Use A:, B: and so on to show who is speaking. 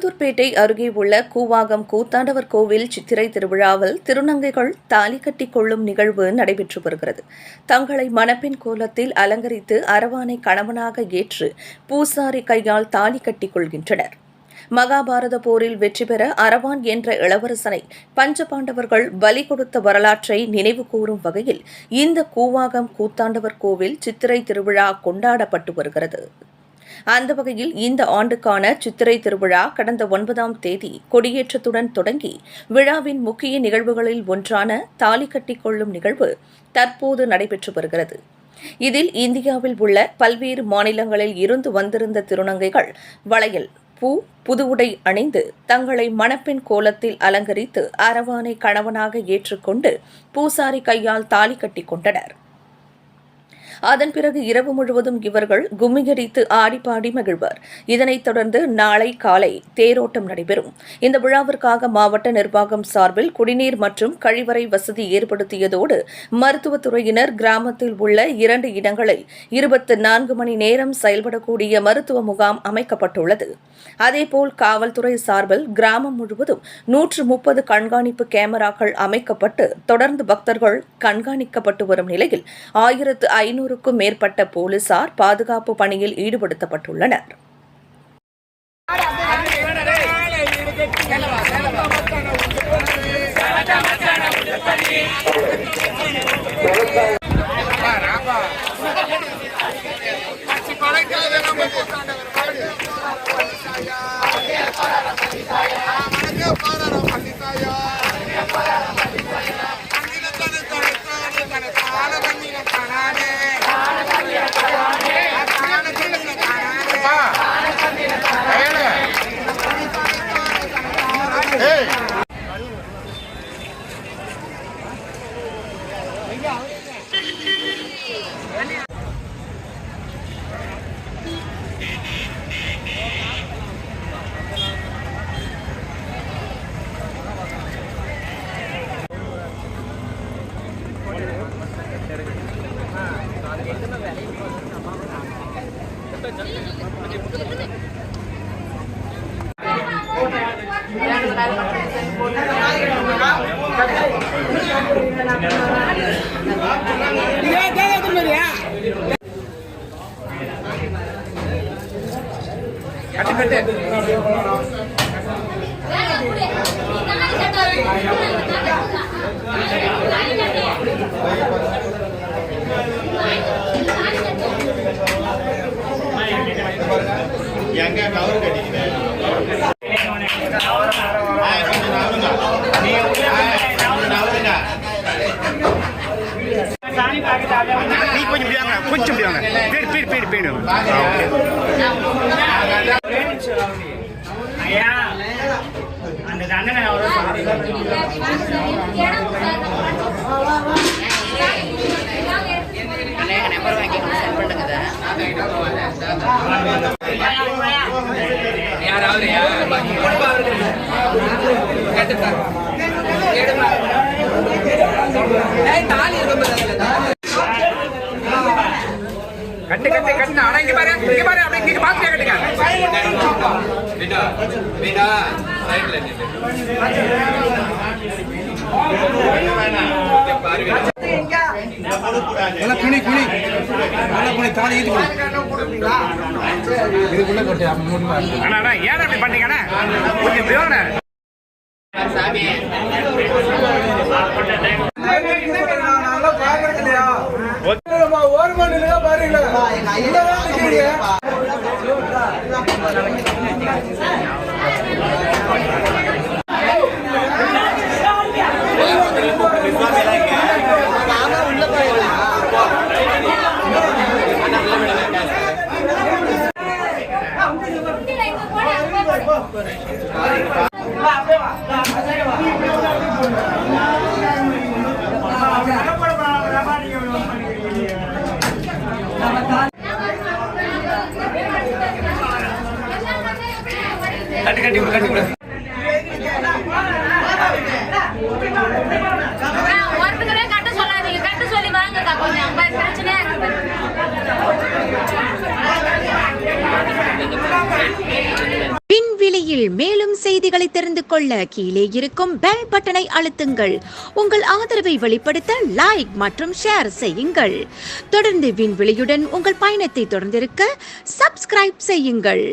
A: உளுந்தூர்பேட்டை அருகே உள்ள கூவாகம் கூத்தாண்டவர் கோவில் சித்திரை திருவிழாவில் திருநங்கைகள் தாலி கட்டிக் கொள்ளும் நிகழ்வு நடைபெற்று வருகிறது. தங்களை மணப்பெண் கோலத்தில் அலங்கரித்து அரவானை கணவனாக ஏற்று பூசாரி கையால் தாலி கட்டிக் கொள்கின்றனர். மகாபாரத போரில் வெற்றி பெற அரவான் என்ற இளவரசனை பஞ்சபாண்டவர்கள் பலி கொடுத்த வரலாற்றை நினைவு கூறும் வகையில் இந்த கூவாகம் கூத்தாண்டவர் கோவில் சித்திரை திருவிழா கொண்டாடப்பட்டு வருகிறது. அந்த வகையில் இந்த ஆண்டுக்கான சித்திரை திருவிழா கடந்த 9ஆம் தேதி கொடியேற்றத்துடன் தொடங்கி விழாவின் முக்கிய நிகழ்வுகளில் ஒன்றான தாலி கட்டிக் கொள்ளும் நிகழ்வு தற்போது நடைபெற்று வருகிறது. இதில் இந்தியாவில் உள்ள பல்வேறு மாநிலங்களில் இருந்து வந்திருந்த திருநங்கைகள் வளையல், பூ, புது உடை அணிந்து தங்களை மணப்பெண் கோலத்தில் அலங்கரித்து அரவானை கணவனாக ஏற்றுக்கொண்டு பூசாரி கையால் தாலி கட்டிக் கொண்டனர். அதன் பிறகு இரவு முழுவதும் இவர்கள் கும்மியடித்து ஆடிப்பாடி மகிழ்வர். இதனைத் தொடர்ந்து நாளை காலை தேரோட்டம் நடைபெறும். இந்த விழாவிற்காக மாவட்ட நிர்வாகம் சார்பில் குடிநீர் மற்றும் கழிவறை வசதி ஏற்படுத்தியதோடு மருத்துவத்துறையினர் கிராமத்தில் உள்ள 2 இடங்களில் 24 மணி நேரம் செயல்படக்கூடிய மருத்துவ முகாம் அமைக்கப்பட்டுள்ளது. அதேபோல் காவல்துறை சார்பில் கிராமம் முழுவதும் 130 கண்காணிப்பு கேமராக்கள் அமைக்கப்பட்டு தொடர்ந்து பக்தர்கள் கண்காணிக்கப்பட்டு வரும் நிலையில் 1500க்கும் மேற்பட்ட போலீசார் பாதுகாப்பு பணியில் ஈடுபடுத்தப்பட்டுள்ளனர்.
B: கொஞ்சம் ஐயா அந்த அண்ணன் நம்பர் வாங்கி கட்டு கட்டு கட்டு ஆனா இங்க பாரு அப்படி நீங்க பாத்து கட்டுங்க வீடா ரைட்ல நின்னு எல்லாம் குனி தாடி இதுக்குள்ள கட்டு அண்ணா ஏன் அப்படி பண்ணீங்கண்ணா கொஞ்சம் பியோண்ணா சாமி
C: விரைவில் மேலும் செய்திகளை தெரிந்து கொள்ள கீழே இருக்கும் பெல் பட்டனை அழுத்துங்கள். உங்கள் ஆதரவை வெளிப்படுத்த லைக் மற்றும் ஷேர் செய்யுங்கள். தொடர்ந்து விண்வெளியுடன் உங்கள் பயணத்தை தொடர்ந்திருக்க சப்ஸ்கிரைப் செய்யுங்கள்.